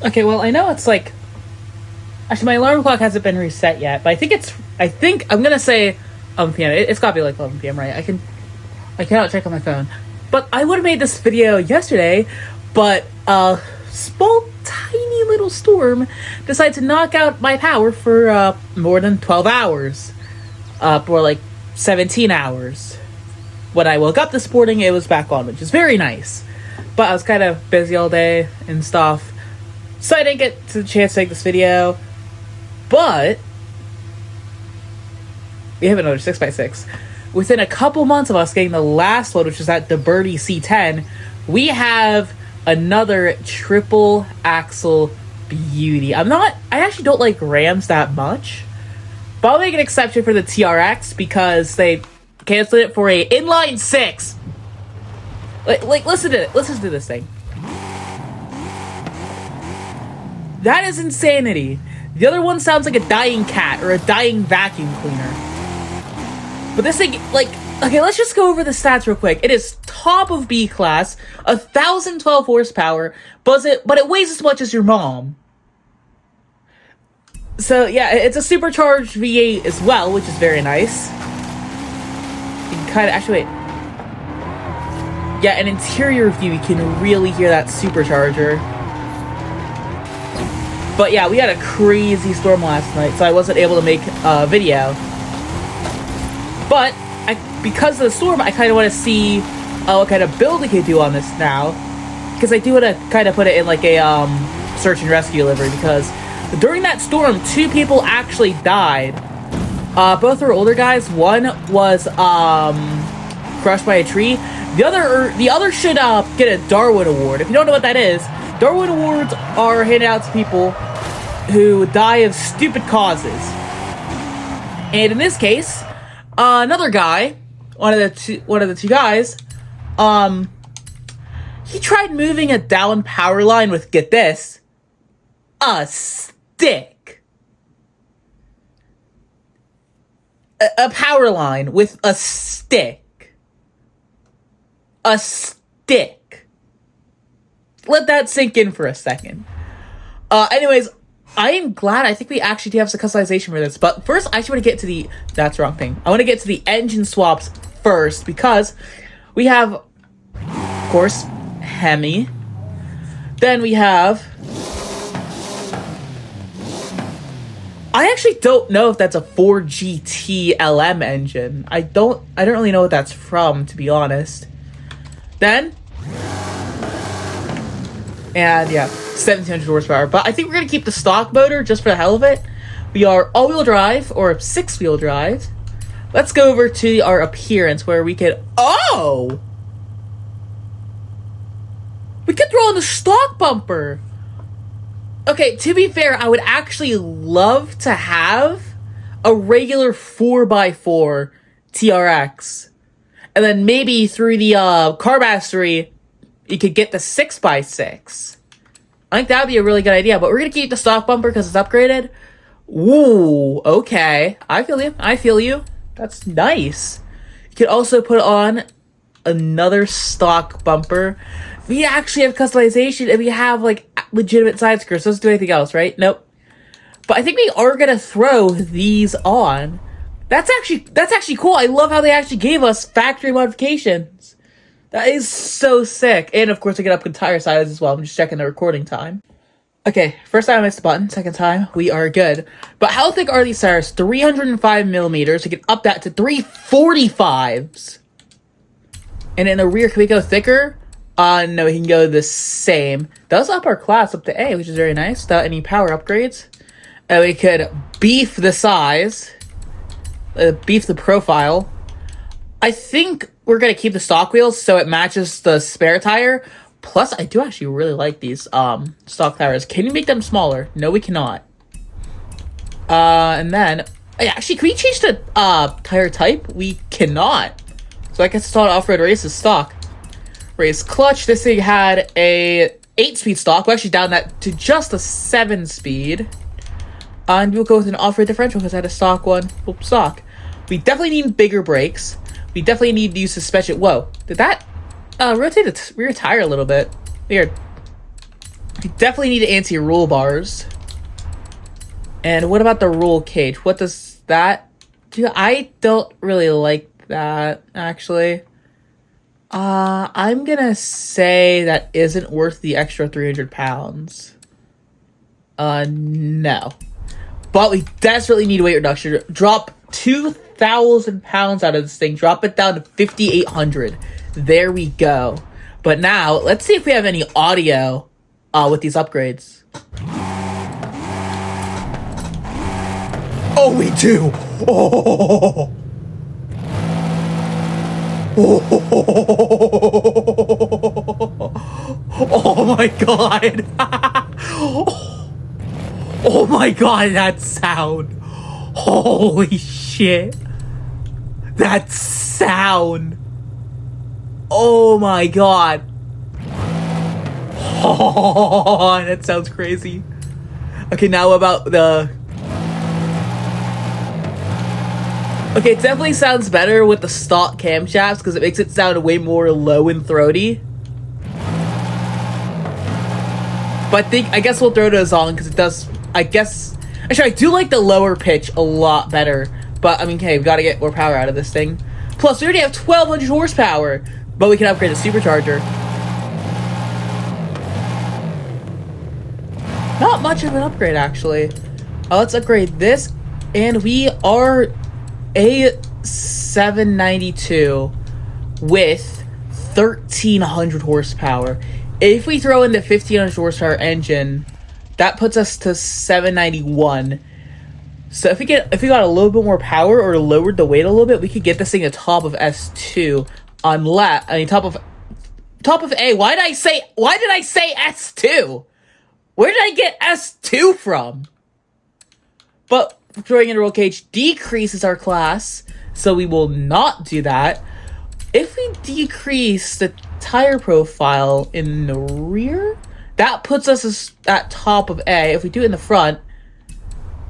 Okay, well, I know it's like... Actually, my alarm clock hasn't been reset yet, but I think I'm gonna say 11 p.m. It's gotta be like 11 p.m., right? I cannot check on my phone. But I would have made this video yesterday, but a small, tiny little storm decided to knock out my power for more than 12 hours. For like 17 hours. When I woke up this morning, it was back on, which is very nice. But I was kind of busy all day and stuff, so I didn't get to the chance to make this video. But we have another 6x6. Within a couple months of us getting the last one, which is at the Birdie C10, we have another triple axle beauty. I actually don't like Rams that much, but I'll make an exception for the TRX because they canceled it for a inline 6. Like listen to it. Listen to this thing. That is insanity. The other one sounds like a dying cat or a dying vacuum cleaner. But this thing, like, okay, let's just go over the stats real quick. It is top of B class, 1,012 horsepower, but it weighs as much as your mom. So yeah, it's a supercharged V8 as well, which is very nice. You can kind of actually wait. Yeah, an interior view, you can really hear that supercharger. But yeah, we had a crazy storm last night, so I wasn't able to make a video. But because of the storm, I kind of want to see what kind of build we could do on this now, because I do want to kind of put it in like a search and rescue livery, because during that storm, 2 people actually died. Both were older guys. One was crushed by a tree. The other should get a Darwin Award. If you don't know what that is, Darwin Awards are handed out to people who die of stupid causes. And in this case, another guy, one of the two guys, he tried moving a down power line with, get this, a stick. A power line with a stick. A stick. Let that sink in for a second. Anyways, I am glad. I think we actually do have some customization for this. But first, I actually want to get to the... That's the wrong thing. I want to get to the engine swaps first, because we have, of course, Hemi. Then we have... I actually don't know if that's a 4GT LM engine. I don't really know what that's from, to be honest. Then... And yeah, 1,700 horsepower. But I think we're going to keep the stock motor just for the hell of it. We are all-wheel drive, or 6-wheel drive. Let's go over to our appearance, where we could... Oh! We could throw on the stock bumper! Okay, to be fair, I would actually love to have a regular 4x4 TRX. And then maybe through the car mastery, you could get the 6x6. I think that would be a really good idea, but we're going to keep the stock bumper because it's upgraded. Ooh, okay. I feel you. That's nice. You could also put on another stock bumper. We actually have customization, and we have, like, legitimate side skirts. Let's do anything else, right? Nope. But I think we are going to throw these on. That's actually cool. I love how they actually gave us factory modifications. That is so sick. And of course, I get up in tire size as well. I'm just checking the recording time. Okay, first time I missed the button. Second time, we are good. But how thick are these tires? 305 millimeters. We can up that to 345s. And in the rear, can we go thicker? No, we can go the same. Does up our class up to A, which is very nice, without any power upgrades. And we could beef the size. Beef the profile. I think we're going to keep the stock wheels so it matches the spare tire. Plus, I do actually really like these stock tires. Can you make them smaller? No, we cannot. And then... Actually, can we change the tire type? We cannot. So I guess it's not off-road races stock. Race clutch. This thing had a 8-speed stock. We're actually down that to just a 7-speed. And we'll go with an off-road differential because I had a stock one. Oops, stock. We definitely need bigger brakes. We definitely need to use suspension. Whoa. Did that rotate the rear tire a little bit? Weird. We definitely need anti-roll bars. And what about the roll cage? What does that do? I don't really like that, actually. I'm gonna say that isn't worth the extra 300 pounds. No. But we desperately need weight reduction. Drop 2,000 pounds out of this thing. Drop it down to 5,800. There we go. But now, let's see if we have any audio with these upgrades. Oh, we do! Oh! Oh my god! Oh my god, that sound! Holy shit! That sound! Oh my god! Oh, that sounds crazy. Okay, now about the... Okay, it definitely sounds better with the stock camshafts because it makes it sound way more low and throaty. But I guess we'll throw those on because it does, I guess... Actually, I do like the lower pitch a lot better. But, I mean, okay, we've got to get more power out of this thing. Plus, we already have 1,200 horsepower. But we can upgrade the supercharger. Not much of an upgrade, actually. Let's upgrade this. And we are a 792 with 1,300 horsepower. If we throw in the 1,500 horsepower engine, that puts us to 791. So if we got a little bit more power or lowered the weight a little bit, we could get this thing to top of S2. Unless, I mean, top of A. Why did I say S2? Where did I get S2 from? But throwing in a roll cage decreases our class, so we will not do that. If we decrease the tire profile in the rear, that puts us at top of A. If we do it in the front,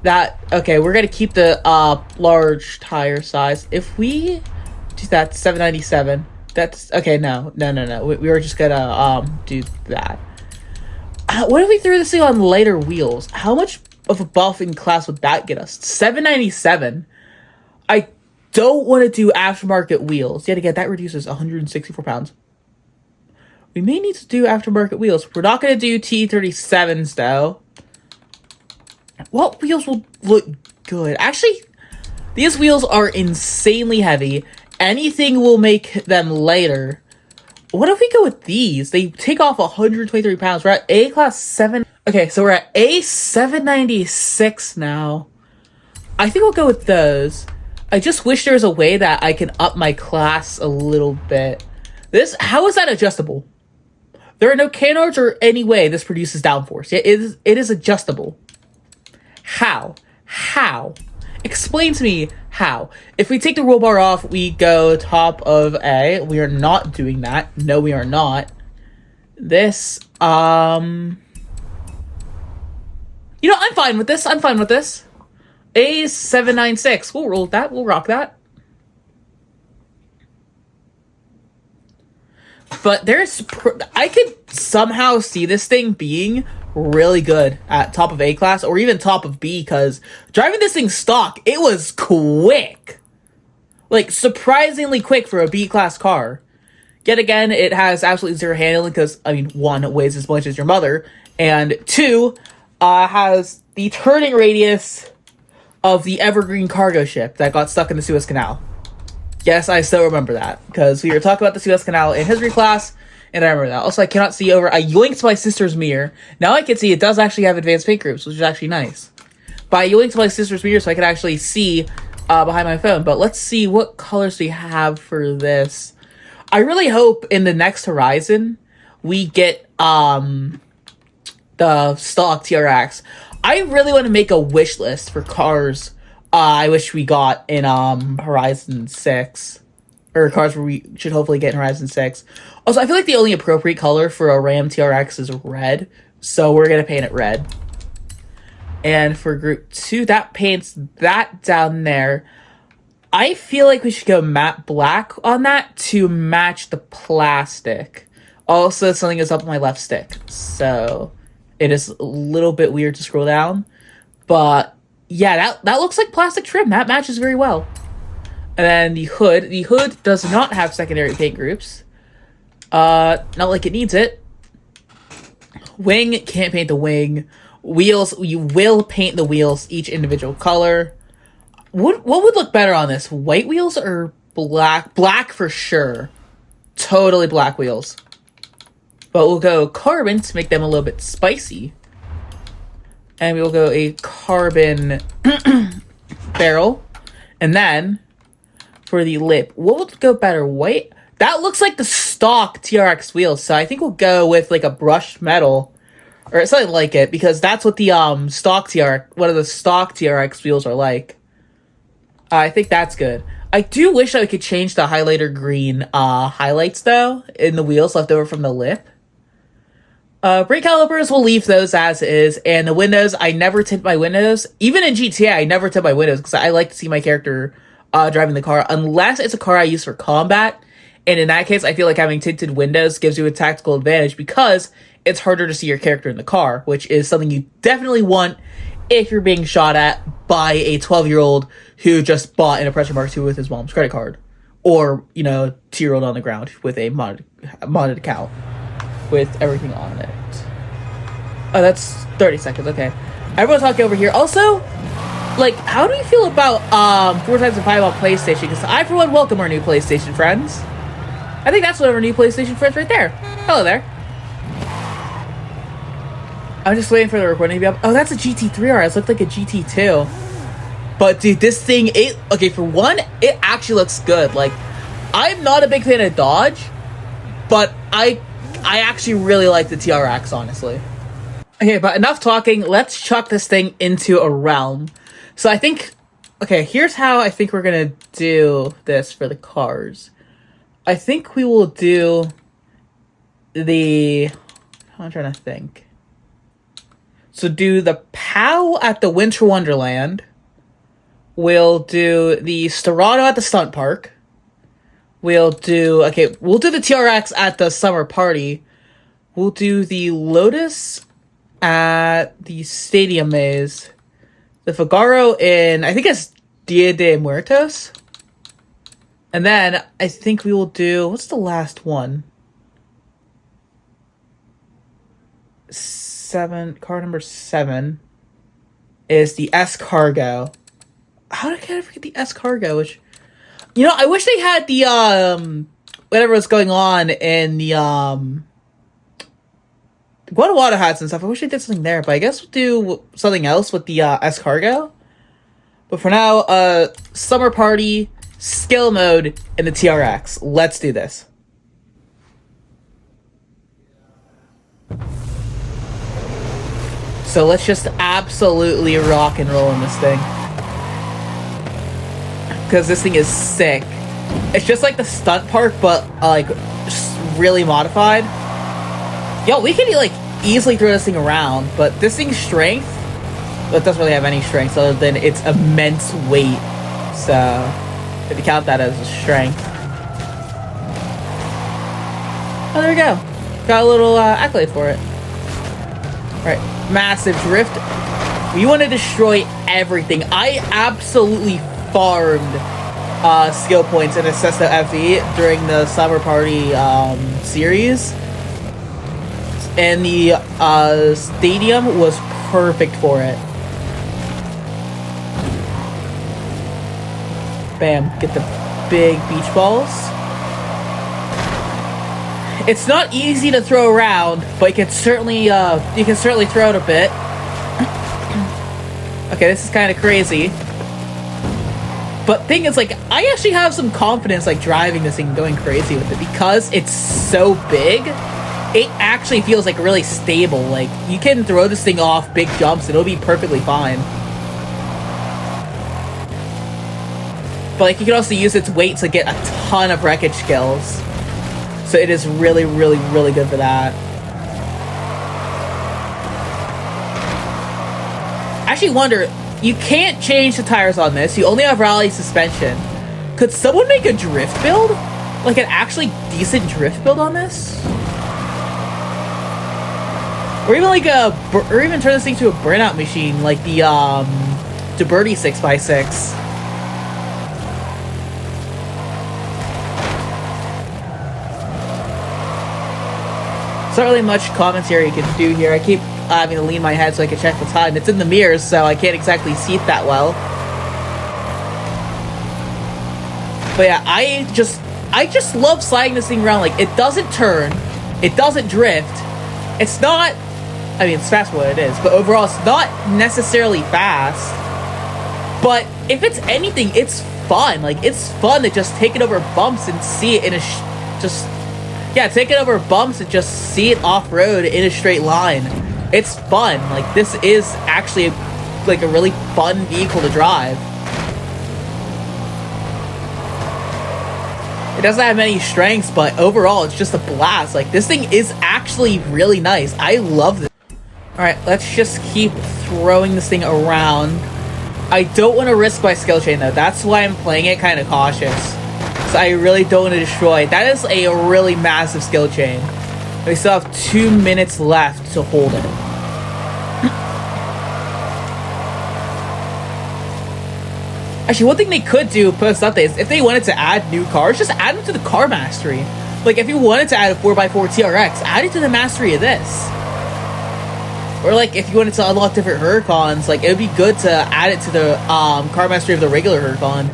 okay, we're gonna keep the large tire size. If we do that, 797. That's okay. No. We were just gonna do that. What if we threw this thing on lighter wheels? How much of a buff in class would that get us? 797. I don't want to do aftermarket wheels. Yet again, that reduces 164 pounds. We may need to do aftermarket wheels. We're not going to do T37s, though. What wheels will look good? Actually, these wheels are insanely heavy. Anything will make them lighter. What if we go with these? They take off 123 pounds. We're at A class 7. Okay, so we're at A 796 now. I think we'll go with those. I just wish there was a way that I can up my class a little bit. How is that adjustable? There are no canards or any way this produces downforce. It is adjustable. How? Explain to me how. If we take the roll bar off, we go top of A. We are not doing that. No, we are not. This, you know, I'm fine with this. A 796. We'll roll with that. We'll rock that. But I could somehow see this thing being really good at top of A class or even top of B, because driving this thing stock, it was quick. Like, surprisingly quick for a B class car. Yet again, it has absolutely zero handling because, I mean, 1, it weighs as much as your mother, and 2, has the turning radius of the Evergreen cargo ship that got stuck in the Suez Canal. Yes, I still remember that, because we were talking about the Suez Canal in history class, and I remember that. Also, I cannot see over... I yoinked my sister's mirror. Now I can see it does actually have advanced paint groups, which is actually nice. But I yoinked my sister's mirror so I can actually see behind my phone. But let's see what colors we have for this. I really hope in the next Horizon we get the stock TRX. I really want to make a wish list for cars I wish we got in Horizon 6. Or cars where we should hopefully get in Horizon 6. Also, I feel like the only appropriate color for a Ram TRX is red. So we're going to paint it red. And for Group 2, that paints that down there. I feel like we should go matte black on that to match the plastic. Also, something is up on my left stick. So, It is a little bit weird to scroll down. But yeah, that looks like plastic trim. That matches very well. And then the hood. The hood does not have secondary paint groups. Not like it needs it. Wing, can't paint the wing. Wheels, you will paint the wheels each individual color. What would look better on this? White wheels or black? Black for sure. Totally black wheels. But we'll go carbon to make them a little bit spicy. And we'll go a carbon barrel. And then, for the lip, what would go better? White? That looks like the stock TRX wheels, so I think we'll go with like a brushed metal. Or something like it, because that's what the stock TRX, one of the stock TRX wheels are like. I think that's good. I do wish I could change the highlighter green highlights, though, in the wheels left over from the lip. Brake calipers, we'll leave those as is. And the windows, I never tint my windows. Even in GTA, I never tint my windows because I like to see my character driving the car. Unless it's a car I use for combat. And in that case, I feel like having tinted windows gives you a tactical advantage because it's harder to see your character in the car, which is something you definitely want if you're being shot at by a 12-year-old who just bought an Oppressor Mark II with his mom's credit card. Or, 2-year-old on the ground with a modded account with everything on it. Oh, that's 30 seconds, okay. Everyone's talking over here. Also, how do you feel about 4x5 on PlayStation? Because I, for one, welcome our new PlayStation friends. I think that's one of our new PlayStation friends right there. Hello there. I'm just waiting for the recording to be up. Oh, that's a GT3 RS. It looked like a GT2. But, dude, this thing, okay, for one, it actually looks good. I'm not a big fan of Dodge, but I actually really like the TRX, honestly. Okay, but enough talking. Let's chuck this thing into a realm. So I think, okay, here's how I think we're going to do this for the cars. I think we will do I'm trying to think. So do the POW at the Winter Wonderland. We'll do the Storado at the Stunt Park. We'll do the TRX at the Summer Party. We'll do the Lotus at the Stadium Maze. The Figaro in, I think it's Dia de Muertos. And then I think we will do, what's the last one? Car number 7 is the S-Cargo. How did I forget the S-Cargo? Which, I wish they had the, whatever was going on in the, Guanajuato hats and stuff. I wish they did something there, but I guess we'll do something else with the, S-Cargo. But for now, Summer Party, Skill Mode, and the TRX. Let's do this. So let's just absolutely rock and roll in this thing. Because this thing is sick. It's just like the Stunt Park, but just really modified. Yo, we can easily throw this thing around, but this thing's strength, well, it doesn't really have any strength other than its immense weight. So if you count that as a strength. Oh, there we go. Got a little accolade for it. Alright, massive drift. We want to destroy everything. I absolutely farmed skill points in Acesto FE during the Summer Party series. And the stadium was perfect for it. Bam, get the big beach balls. It's not easy to throw around, but you can certainly throw it a bit. Okay, this is kind of crazy. But thing is, I actually have some confidence, driving this thing and going crazy with it because it's so big. It actually feels really stable. You can throw this thing off big jumps and it'll be perfectly fine. But you can also use its weight to get a ton of wreckage skills. So it is really, really, really good for that. I actually wonder, you can't change the tires on this. You only have rally suspension. Could someone make a drift build? An actually decent drift build on this? Or even like or even turn this thing to a burnout machine, like the Birdy 6x6. There's not really much commentary you can do here. I keep having to lean my head so I can check the time. It's in the mirrors, so I can't exactly see it that well. But yeah, I just love sliding this thing around. Like, it doesn't turn, it doesn't drift. It's not, I mean, it's fast what it is, but overall it's not necessarily fast. But if it's anything, it's fun. Like, it's fun to just take it over bumps and see it in a take it over bumps and just see it off-road in a straight line. It's fun. Like, this is actually like a really fun vehicle to drive. It doesn't have many strengths, but overall it's just a blast. Like, this thing is actually really nice. I love this. Alright, let's just keep throwing this thing around. I don't want to risk my skill chain though. That's why I'm playing it kind of cautious. So I really don't want to destroy it. That is a really massive skill chain. We still have 2 minutes left to hold it. Actually, one thing they could do post-update is if they wanted to add new cars, just add them to the car mastery. Like, if you wanted to add a 4x4 TRX, add it to the mastery of this. Or, like, if you wanted to unlock different Huracans, like, it would be good to add it to the car mastery of the regular Huracan.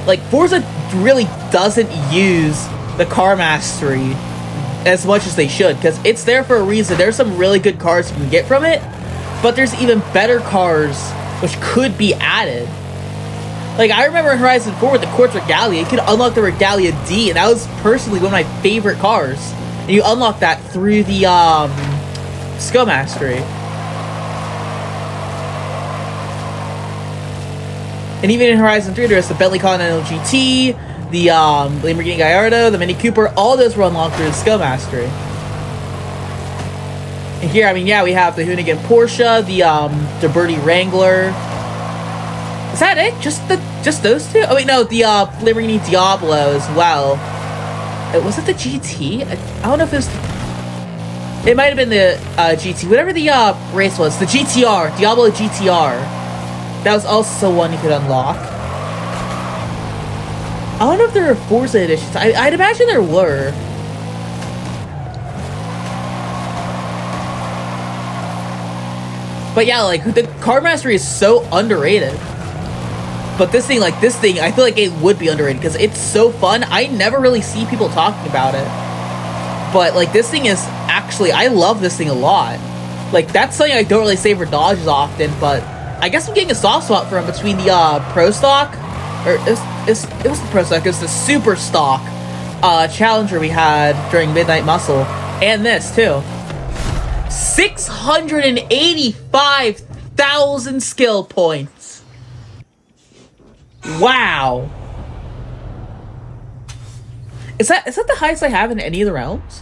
Like, Forza really doesn't use the car mastery as much as they should, because it's there for a reason. There's some really good cars you can get from it, but there's even better cars which could be added. Like, I remember in Horizon 4 with the Quartz Regalia, you could unlock the Regalia D, and that was personally one of my favorite cars. And you unlock that through the, Skill Mastery. And even in Horizon 3, there's the Bentley Continental GT, the, Lamborghini Gallardo, the Mini Cooper, all those were unlocked through the Skill Mastery. And here, I mean, yeah, we have the Hoonigan Porsche, the Birdy Wrangler. Is that it? Just those two? Oh wait, no, the Lamborghini Diablo as well. Was it the GT? I don't know if it was. It might have been the GT. Whatever the race was, the GTR, Diablo GTR. That was also one you could unlock. I don't know if there were Forza editions. I'd imagine there were. But yeah, like, the car mastery is so underrated. But this thing, I feel like it would be underrated because it's so fun. I never really see people talking about it. But, like, this thing is actually, I love this thing a lot. Like, that's something I don't really say for Dodge often, but I guess I'm getting a soft spot for them between the Pro Stock, or it was the Pro Stock, it was the Super Stock Challenger we had during Midnight Muscle, and this, too. 685,000 skill points. Wow. Is that the highest I have in any of the realms?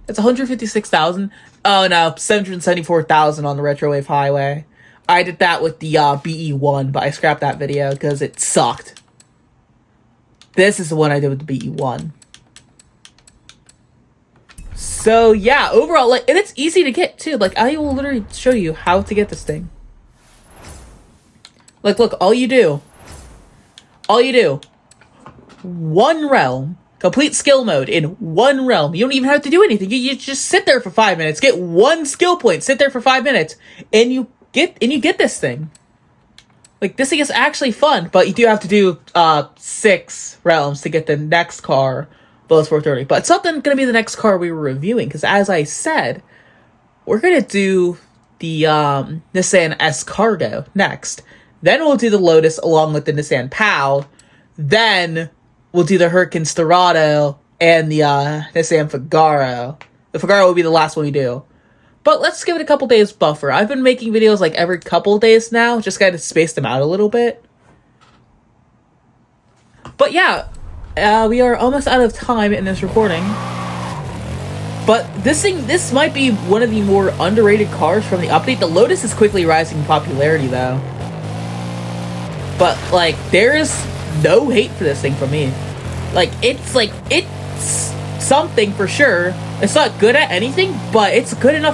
It's 156,000. Oh no, 774,000 on the Retrowave Highway. I did that with the BE1, but I scrapped that video because it sucked. This is the one I did with the BE1. So yeah, overall, like, and it's easy to get too. Like, I will literally show you how to get this thing. Like, look, all you do, one realm, complete skill mode in one realm. You don't even have to do anything. You just sit there for 5 minutes, get one skill point, sit there for 5 minutes, and you get this thing. Like, this thing is actually fun, but you do have to do 6 realms to get the next car, Veloz 430. But it's not going to be the next car we were reviewing, because as I said, we're going to do the Nissan S-Cargo next. Then we'll do the Lotus along with the Nissan POW. Then we'll do the Huracan Storado and the Nissan Figaro. The Figaro will be the last one we do. But let's give it a couple days buffer. I've been making videos like every couple days now. Just kind of space them out a little bit. But yeah, we are almost out of time in this recording. But this might be one of the more underrated cars from the update. The Lotus is quickly rising in popularity though. But, like, there's no hate for this thing from me. Like, it's something for sure. It's not good at anything, but it's good enough for